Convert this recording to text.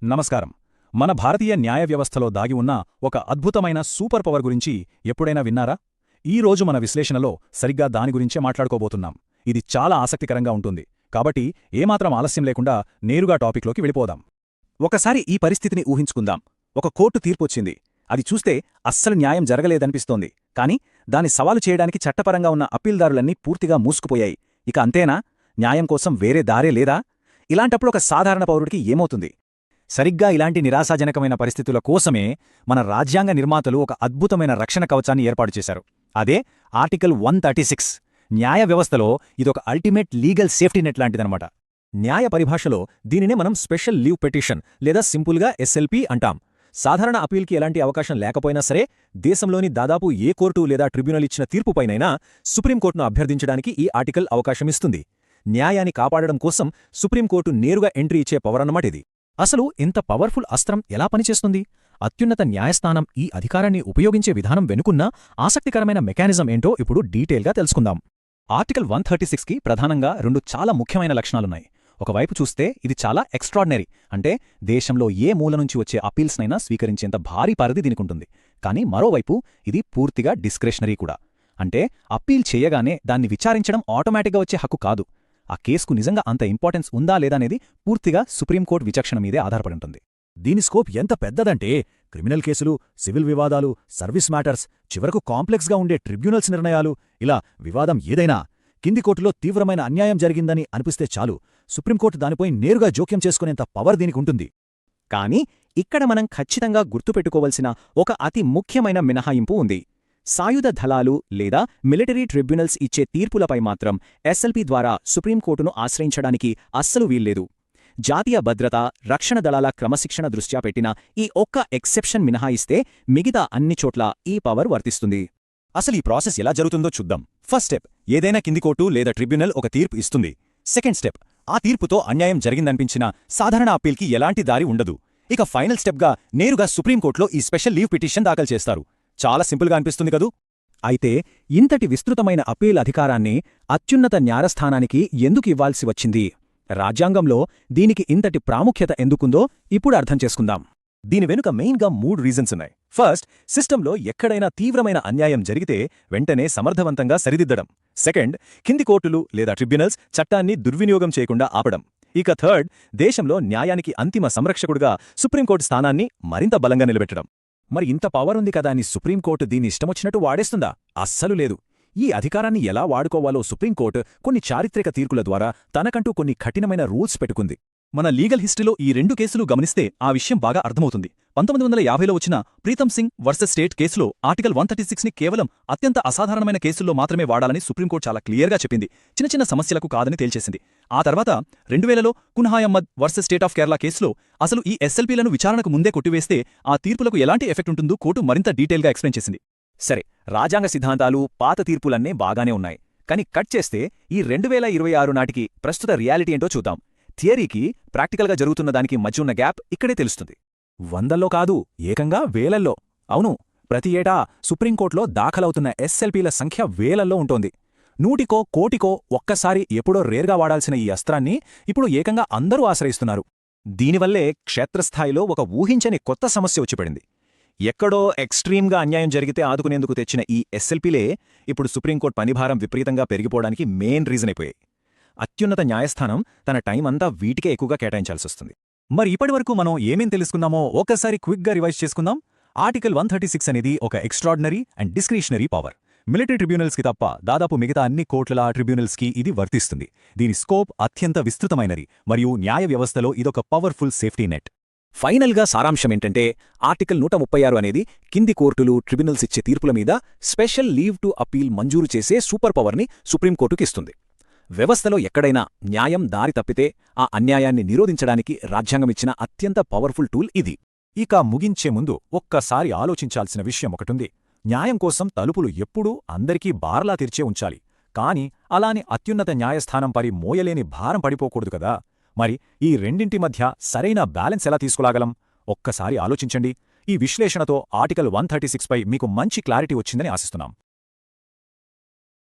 నమస్కారం. మన భారతీయ న్యాయ వ్యవస్థలో దాగి ఉన్న ఒక అద్భుతమైన సూపర్ పవర్ గురించి ఎప్పుడైనా విన్నారా? ఈ రోజు మన విశ్లేషణలో సరిగ్గా దాని గురించే మాట్లాడుకోబోతున్నాం. ఇది చాలా ఆసక్తికరంగా ఉంటుంది. కాబట్టి ఏమాత్రం ఆలస్యం లేకుండా నేరుగా టాపిక్లోకి వెళ్ళిపోదాం. ఒకసారి ఈ పరిస్థితిని ఊహించుకుందాం. ఒక కోర్టు తీర్పొచ్చింది. అది చూస్తే అస్సలు న్యాయం జరగలేదనిపిస్తోంది. కాని దాన్ని సవాలు చేయడానికి చట్టపరంగా ఉన్న అప్పీల్దారులన్నీ పూర్తిగా మూసుకుపోయాయి. ఇక అంతేనా? న్యాయం కోసం వేరే దారే లేదా? ఇలాంటప్పుడు ఒక సాధారణ పౌరుడికి ఏమవుతుంది? సరిగ్గా ఇలాంటి నిరాశాజనకమైన పరిస్థితుల కోసమే మన రాజ్యాంగ నిర్మాతలు ఒక అద్భుతమైన రక్షణ కవచాన్ని ఏర్పాటు చేశారు. అదే ఆర్టికల్ 136. న్యాయ వ్యవస్థలో ఇదొక అల్టిమేట్ లీగల్ సేఫ్టీ నెట్ లాంటిదనమాట. న్యాయ పరిభాషలో దీనినే మనం స్పెషల్ లీవ్ పెటిషన్ లేదా సింపుల్గా ఎస్ఎల్పి అంటాం. సాధారణ అపీల్కి ఎలాంటి అవకాశం లేకపోయినా సరే, దేశంలోని దాదాపు ఏ కోర్టు లేదా ట్రిబ్యునల్ ఇచ్చిన తీర్పుపైనైనా సుప్రీంకోర్టును అభ్యర్థించడానికి ఈ ఆర్టికల్ అవకాశమిస్తుంది. న్యాయాన్ని కాపాడడం కోసం సుప్రీంకోర్టు నేరుగా ఎంట్రీ ఇచ్చే పవరన్నమాటిది. అసలు ఇంత పవర్ఫుల్ అస్త్రం ఎలా పనిచేస్తుంది? అత్యున్నత న్యాయస్థానం ఈ అధికారాన్ని ఉపయోగించే విధానం వెనుకున్న ఆసక్తికరమైన మెకానిజం ఏంటో ఇప్పుడు డీటెయిల్గా తెలుసుకుందాం. ఆర్టికల్ 136కి ప్రధానంగా రెండు చాలా ముఖ్యమైన లక్షణాలున్నాయి. ఒకవైపు చూస్తే ఇది చాలా ఎక్స్ట్రార్డినరీ, అంటే దేశంలో ఏ మూల నుంచి వచ్చే అపీల్స్నైనా స్వీకరించేంత భారీ పరిధి దీనికుంటుంది. కానీ మరోవైపు ఇది పూర్తిగా డిస్క్రెషనరీ కూడా. అంటే అప్పీల్ చేయగానే దాన్ని విచారించడం ఆటోమేటిక్గా వచ్చే హక్కు కాదు. ఆ కేసుకు నిజంగా అంత ఇంపార్టెన్స్ ఉందా లేదనేది పూర్తిగా సుప్రీంకోర్టు విచక్షణ మీదే ఆధారపడి ఉంటుంది. దీని స్కోప్ ఎంత పెద్దదంటే, క్రిమినల్ కేసులు, సివిల్ వివాదాలు, సర్వీస్ మ్యాటర్స్, చివరకు కాంప్లెక్స్గా ఉండే ట్రిబ్యునల్స్ నిర్ణయాలు, ఇలా వివాదం ఏదైనా కింది కోర్టులో తీవ్రమైన అన్యాయం జరిగిందని అనిపిస్తే చాలు, సుప్రీంకోర్టు దానిపై నేరుగా జోక్యం చేసుకునేంత పవర్ దీనికుంటుంది. కానీ ఇక్కడ మనం ఖచ్చితంగా గుర్తుపెట్టుకోవలసిన ఒక అతి ముఖ్యమైన మినహాయింపు ఉంది. సాయుధ దళాలు లేదా మిలిటరీ ట్రిబ్యునల్స్ ఇచ్చే తీర్పులపై మాత్రం ఎస్ఎల్పి ద్వారా సుప్రీంకోర్టును ఆశ్రయించడానికి అస్సలు వీల్లేదు. జాతీయ భద్రత, రక్షణ దళాల క్రమశిక్షణ దృష్ట్యా పెట్టిన ఈ ఒక్క ఎక్సెప్షన్ మినహాయిస్తే మిగతా అన్ని చోట్ల ఈ పవర్ వర్తిస్తుంది. అసలు ఈ ప్రాసెస్ ఎలా జరుగుతుందో చూద్దాం. ఫస్ట్ స్టెప్, ఏదైనా కింది కోర్టు లేదా ట్రిబ్యునల్ ఒక తీర్పు ఇస్తుంది. సెకండ్ స్టెప్, ఆ తీర్పుతో అన్యాయం జరిగిందనిపించిన సాధారణ అప్పీల్కి ఎలాంటి దారి ఉండదు. ఇక ఫైనల్ స్టెప్గా నేరుగా సుప్రీంకోర్టులో ఈ స్పెషల్ లీవ్ పిటిషన్ దాఖలు చేస్తారు. చాలా సింపుల్గా అనిపిస్తుంది కదూ? అయితే ఇంతటి విస్తృతమైన అప్పీల్ అధికారాన్ని అత్యున్నత న్యాయస్థానానికి ఎందుకు ఇవ్వాల్సి వచ్చింది? రాజ్యాంగంలో దీనికి ఇంతటి ప్రాముఖ్యత ఎందుకుందో ఇప్పుడు అర్థం చేసుకుందాం. దీని వెనుక మెయిన్గా 3 రీజన్స్ ఉన్నాయి. ఫస్ట్, సిస్టంలో ఎక్కడైనా తీవ్రమైన అన్యాయం జరిగితే వెంటనే సమర్థవంతంగా సరిదిద్దడం. సెకండ్, కింది కోర్టులు లేదా ట్రిబ్యునల్స్ చట్టాన్ని దుర్వినియోగం చేయకుండా ఆపడం. ఇక థర్డ్, దేశంలో న్యాయానికి అంతిమ సంరక్షకుడుగా సుప్రీంకోర్టు స్థానాన్ని మరింత బలంగా నిలబెట్టడం. మరి ఇంత పవర్ ఉంది కదా అని సుప్రీంకోర్టు దీన్ని ఇష్టమొచ్చినట్టు వాడేస్తుందా? అస్సలు లేదు. ఈ అధికారాన్ని ఎలా వాడుకోవాలో సుప్రీంకోర్టు కొన్ని చారిత్రక తీర్పుల ద్వారా తనకంటూ కొన్ని కఠినమైన రూల్స్ పెట్టుకుంది. మన లీగల్ హిస్టరీలో ఈ 2 కేసులు గమనిస్తే ఆ విషయం బాగా అర్థమవుతుంది. 1950లో వచ్చిన ప్రీతం సింగ్ వర్సెస్ స్టేట్ కేసులో ఆర్టికల్ 136ని కేవలం అత్యంత అసాధారణమైన కేసుల్లో మాత్రమే వాడాలని సుప్రీంకోర్టు చాలా క్లియర్గా చెప్పింది. చిన్న చిన్న సమస్యలకు కాదని తేల్చేసింది. ఆ తర్వాత 2000లో Kunhayi Ahmed versus state of Kerala కేసులో అసలు ఈ ఎస్ఎల్పీలను విచారణకు ముందే కొట్టివేస్తే ఆ తీర్పులకు ఎలాంటి ఎఫెక్ట్ ఉంటుందో కోర్టు మరింత డీటెయిల్గా ఎక్స్ప్లెయిన్ చేసింది. సరే, రాజ్యాంగ సిద్ధాంతాలు, పాత తీర్పులన్నీ బాగానే ఉన్నాయి. కానీ కట్ చేస్తే ఈ 2026 నాటికి ప్రస్తుత రియాలిటీ ఏంటో చూద్దాం. థియరీకి, ప్రాక్టికల్గా జరుగుతున్న దానికి మధ్య ఉన్న గ్యాప్ ఇక్కడే తెలుస్తుంది. వందల్లో కాదు, ఏకంగా వేలల్లో. అవును, ప్రతి ఏటా సుప్రీంకోర్టులో దాఖలవుతున్న ఎస్ఎల్పీల సంఖ్య వేలల్లో ఉంటోంది. 100కో, 1,00,00,000కో ఒక్కసారి ఎప్పుడో రేర్గా వాడాల్సిన ఈ అస్త్రాన్ని ఇప్పుడు ఏకంగా అందరూ ఆశ్రయిస్తున్నారు. దీనివల్లే క్షేత్రస్థాయిలో ఒక ఊహించని కొత్త సమస్య వచ్చిపడింది. ఎక్కడో ఎక్స్ట్రీమ్గా అన్యాయం జరిగితే ఆదుకునేందుకు తెచ్చిన ఈ ఎస్ఎల్పీలే ఇప్పుడు సుప్రీంకోర్టు పనిభారం విపరీతంగా పెరిగిపోవడానికి మెయిన్ రీజన్ అయిపోయాయి. అత్యున్నత న్యాయస్థానం తన టైం అంతా వీటికే ఎక్కువగా కేటాయించాల్సొస్తుంది. మరి ఇప్పటివరకు మనం ఏమేం తెలుసుకున్నామో ఒక్కసారి క్విక్గా రివైజ్ చేసుకుందాం. ఆర్టికల్ 136 అనేది ఒక extraordinary and discretionary power. Military ట్రిబ్యునల్స్కి తప్ప దాదాపు మిగతా అన్ని కోర్టుల ట్రిబ్యునల్స్కి ఇది వర్తిస్తుంది. దీని స్కోప్ అత్యంత విస్తృతమైనది మరియు న్యాయ వ్యవస్థలో ఇదొక పవర్ఫుల్ సేఫ్టీ నెట్. ఫైనల్గా సారాంశమేంటంటే, ఆర్టికల్ 136 అనేది కింది కోర్టులు, ట్రిబ్యునల్స్ ఇచ్చే తీర్పుల మీద స్పెషల్ లీవ్ టు అపీల్ మంజూరు చేసే సూపర్ పవర్ని సుప్రీంకోర్టుకిస్తుంది. వ్యవస్థలో ఎక్కడైనా న్యాయం దారి తప్పితే ఆ అన్యాయాన్ని నిరోధించడానికి రాజ్యాంగమిచ్చిన అత్యంత పవర్ఫుల్ టూల్ ఇది. ఇక ముగించే ముందు ఒక్కసారి ఆలోచించాల్సిన విషయం ఒకటుంది. న్యాయం కోసం తలుపులు ఎప్పుడూ అందరికీ బార్లా తెరిచే ఉంచాలి. కాని అలాని అత్యున్నత న్యాయస్థానం పరి మోయలేని భారం పడిపోకూడదు కదా. మరి ఈ రెండింటి మధ్య సరైన బ్యాలెన్స్ ఎలా తీసుకురాగలం? ఒక్కసారి ఆలోచించండి. ఈ విశ్లేషణతో ఆర్టికల్ 136పై మీకు మంచి క్లారిటీ వచ్చిందని ఆశిస్తున్నాం.